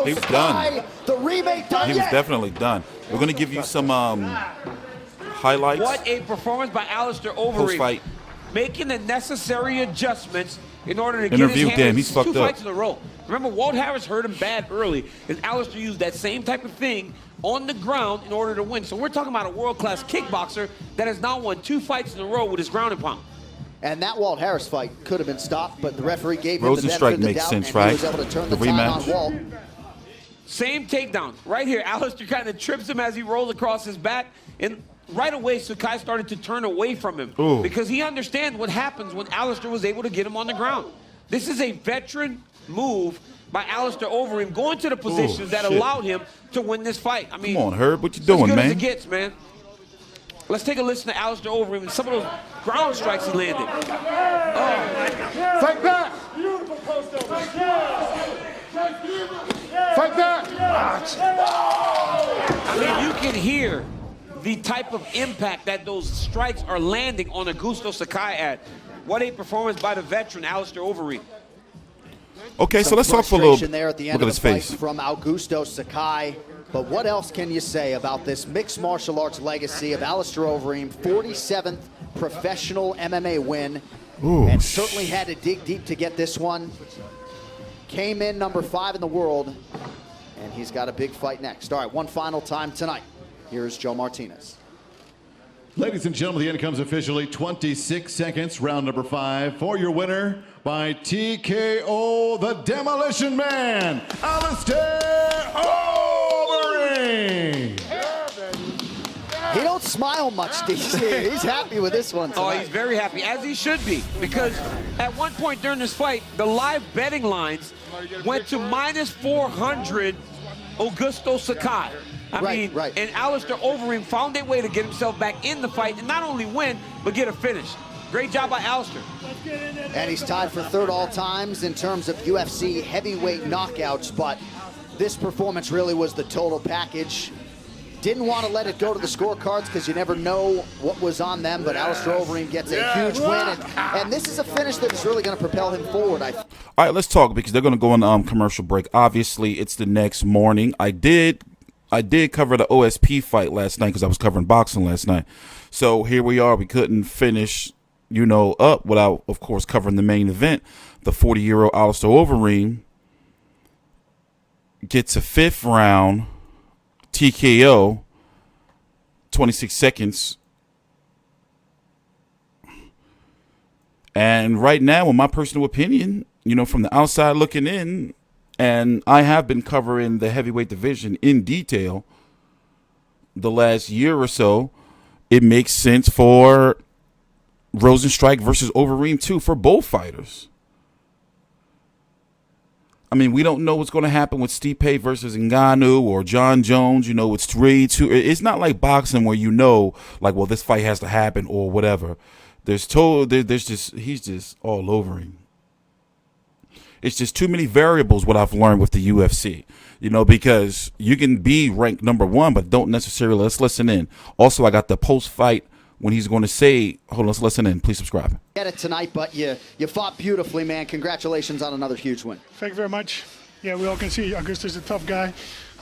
He was done. The remake done He was definitely done. We're going to give you some highlights. What a performance by Alistair Overeem. Post-fight. Making the necessary adjustments in order to get his hands. Damn, he's fucked two up. fights in a row. Remember, Walt Harris hurt him bad early, and Alistair used that same type of thing on the ground in order to win. So we're talking about a world-class kickboxer that has now won 2 fights in a row with his ground and pound. And that Walt Harris fight could have been stopped, but the referee gave him the benefit Rozenstruik of the makes doubt, sense, and right? he was able to turn the The tide on rematch. Walt. Same takedown. Right here, Alistair kind of trips him as he rolls across his back, and right away, Sakai started to turn away from him because he understands what happens when Alistair was able to get him on the ground. This is a veteran move by Alistair Overeem, going to the positions that allowed him to win this fight. I mean, come on, Herb, what you doing, as good man? as it gets, man. Let's take a listen to Alistair Overeem and some of those ground strikes he landed. Fight back! Fight back! I mean, you can hear the type of impact that those strikes are landing on Augusto Sakai at. What a performance by the veteran, Alistair Overeem. Okay, so let's talk for a Frustration little. there at the Look end at of his the fight face. from Augusto Sakai. But what else can you say about this mixed martial arts legacy of Alistair Overeem, 47th professional MMA win, and certainly had to dig deep to get this one. Came in number 5 in the world, and he's got a big fight next. All right, one final time tonight. Here's Joe Martinez. Ladies and gentlemen, the end comes officially 26 seconds, round number 5. For your winner by TKO, the Demolition Man, Alistair Overeem. He don't smile much, DC. He's happy with this one tonight. Oh, he's very happy, as he should be, because at one point during this fight, the live betting lines went to -400 Augusto Sakai. I mean, and Alistair Overeem found a way to get himself back in the fight and not only win, but get a finish. Great job by Alistair. And he's tied for 3rd all times in terms of UFC heavyweight knockouts, but this performance really was the total package. Didn't want to let it go to the scorecards because you never know what was on them, but Alistair Overeem gets a huge win, and this is a finish that is really going to propel him forward. All right, let's talk because they're going to go on commercial break. Obviously, it's the next morning. I did cover the OSP fight last night because I was covering boxing last night. So here we are. We couldn't finish, up without, of course, covering the main event. The 40-year-old Alistair Overeem gets a 5th round TKO, 26 seconds. And right now, in my personal opinion, from the outside looking in, and I have been covering the heavyweight division in detail the last year or so, it makes sense for Rozenstruik versus Overeem too, for both fighters. I mean, we don't know what's going to happen with Stipe versus Ngannou or John Jones, with TstreeT. It's not like boxing where well, this fight has to happen or whatever. He's just all over him. It's just too many variables, what I've learned with the UFC, because you can be ranked number 1, but don't necessarily. Let's listen in. Also, I got the post-fight when he's going to say, hold on, let's listen in. Please subscribe. Get it tonight, but you fought beautifully, man. Congratulations on another huge win. Thank you very much. Yeah, we all can see Augusto's a tough guy,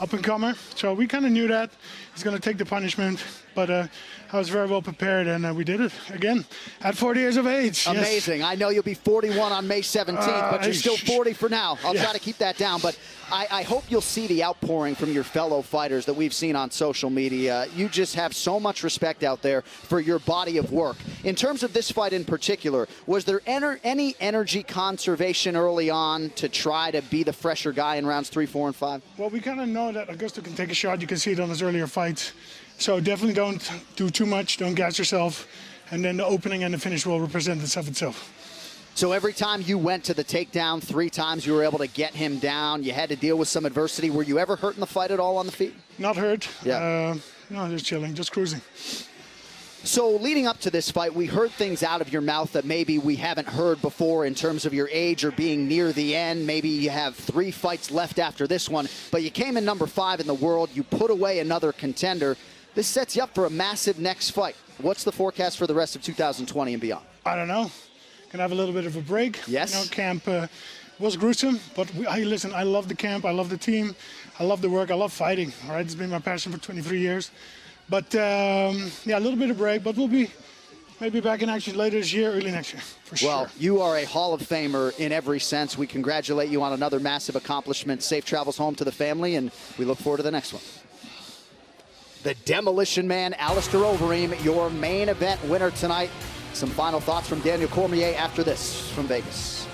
up-and-comer. So we kind of knew that. He's going to take the punishment. But I was very well prepared, and we did it again at 40 years of age. Amazing. Yes. I know you'll be 41 on May 17th, but you're still 40 for now. I'll try to keep that down. But I hope you'll see the outpouring from your fellow fighters that we've seen on social media. You just have so much respect out there for your body of work. In terms of this fight in particular, was there any energy conservation early on to try to be the fresher guy in rounds 3, 4, and 5? Well, we kind of know that Augusto can take a shot. You can see it on his earlier fights. So definitely don't do too much. Don't gas yourself. And then the opening and the finish will represent itself. So every time you went to the takedown, 3 times you were able to get him down. You had to deal with some adversity. Were you ever hurt in the fight at all on the feet? Not hurt. Yeah. No, just chilling, just cruising. So leading up to this fight, we heard things out of your mouth that maybe we haven't heard before in terms of your age or being near the end. Maybe you have 3 fights left after this one, but you came in number 5 in the world. You put away another contender. This sets you up for a massive next fight. What's the forecast for the rest of 2020 and beyond? I don't know. Can I have a little bit of a break? Yes. Camp was gruesome, but listen, I love the camp, I love the team, I love the work, I love fighting. All right, it's been my passion for 23 years. But yeah, a little bit of break, but we'll be maybe back in action later this year, early next year, for sure. Well, you are a Hall of Famer in every sense. We congratulate you on another massive accomplishment. Safe travels home to the family, and we look forward to the next one. The Demolition Man, Alistair Overeem, your main event winner tonight. Some final thoughts from Daniel Cormier after this from Vegas.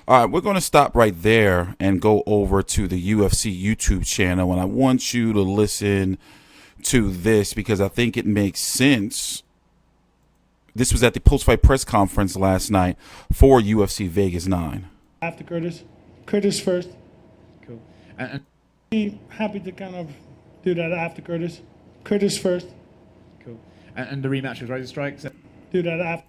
All right, we're going to stop right there and go over to the UFC YouTube channel, and I want you to listen to this because I think it makes sense. This was at the post-fight press conference last night for UFC Vegas 9. After Curtis. Curtis first. Cool. And Be happy to kind of do that after Curtis. Curtis first. cool. And the rematch with Rozenstruik. So Do that after.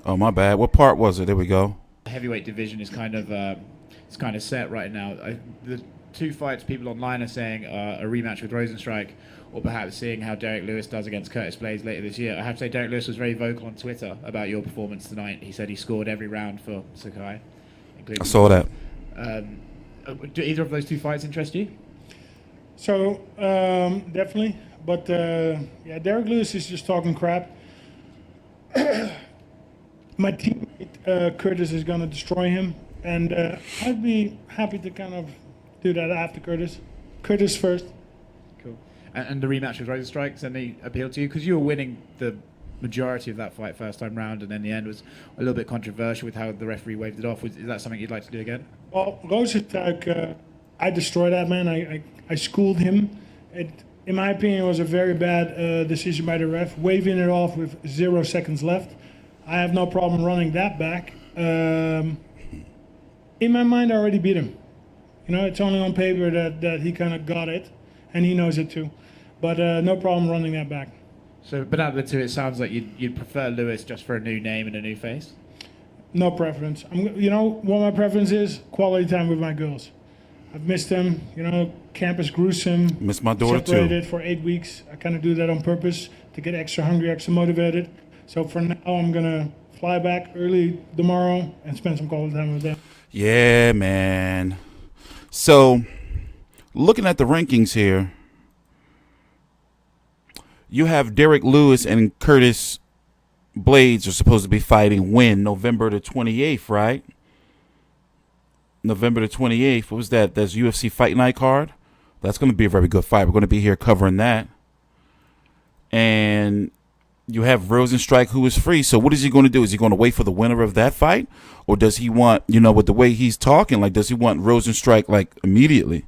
Oh, my bad. What part was it? There we go. the heavyweight division is kind of set right now. The two fights people online are saying a rematch with Rozenstruik, or perhaps seeing how Derek Lewis does against Curtis Blaydes later this year. I have to say Derek Lewis was very vocal on Twitter about your performance tonight. He said he scored every round for Sakai. I saw that. Do either of those two fights interest you? So, definitely. But, yeah, Derek Lewis is just talking crap. My teammate, Curtis, is going to destroy him. And I'd be happy to kind of do that after Curtis. Curtis first. Cool. And the rematch with Rozenstruik, does any appeal to you? Because you were winning the majority of that fight first time round, and then the end was a little bit controversial with how the referee waved it off. Is that something you'd like to do again? Well, Rozenstruik, I destroyed that man. I schooled him. In my opinion, it was a very bad decision by the ref, waving it off with 0 seconds left. I have no problem running that back. In my mind, I already beat him. You know, it's only on paper that he kind of got it, and he knows it too. But no problem running that back. So, but out of the two, it sounds like you'd prefer Lewis just for a new name and a new face? No preference. You know what my preference is? Quality time with my girls. I've missed them. You know, camp is gruesome. Miss my daughter too. Separated for 8 weeks. I kind of do that on purpose to get extra hungry, extra motivated. So for now, I'm gonna fly back early tomorrow and spend some quality time with them. Yeah, man. So, looking at the rankings here, you have Derek Lewis and Curtis Blaydes are supposed to be fighting when? November the 28th, right? November the 28th. What was that? That's UFC Fight Night card. That's going to be a very good fight. We're going to be here covering that. And you have Rozenstruik, who is free. So what is he going to do? Is he going to wait for the winner of that fight? Or does he want, you know, with the way he's talking, like, does he want Rozenstruik, like, immediately?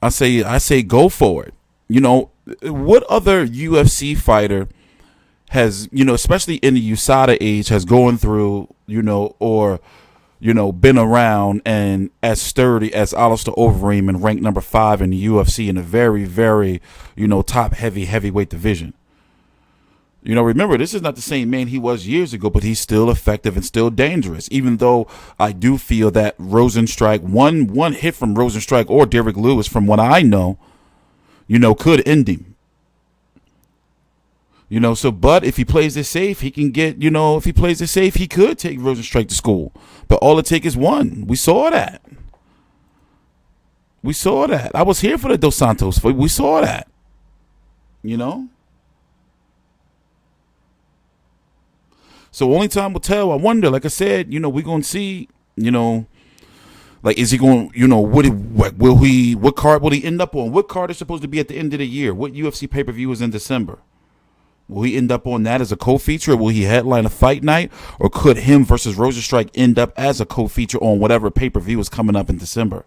I say go for it. You know, what other UFC fighter has, you know, especially in the USADA age, has gone through, you know, or, you know, been around and as sturdy as Alistair Overeem and ranked number 5 in the UFC in a very, very, you know, top heavyweight division. You know, remember, this is not the same man he was years ago, but he's still effective and still dangerous, even though I do feel that Rozenstruik, one hit from Rozenstruik or Derek Lewis, from what I know, you know, could end him. You know, so, but if he plays this safe, he can get, you know, if he plays this safe, he could take Rozenstruik to school. But all it takes is one. We saw that. We saw that. I was here for the Dos Santos fight. We saw that. You know? So only time will tell. I wonder, like I said, you know, we're going to see, you know, like, is he going, you know, what card will he end up on? What card is supposed to be at the end of the year? What UFC pay-per-view is in December? Will he end up on that as a co-feature? Will he headline a fight night? Or could him versus Rozenstruik end up as a co-feature on whatever pay-per-view is coming up in December?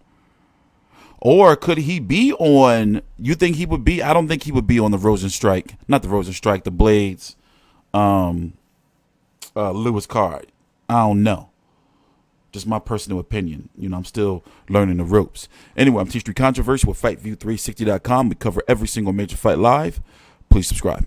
Or could he be on, you think he would be? I don't think he would be on the Rozenstruik, not the Rozenstruik, the Blaydes, Lewis card. I don't know. Just my personal opinion. You know, I'm still learning the ropes. Anyway, I'm TstreeT Controversy with FightView360.com. We cover every single major fight live. Please subscribe.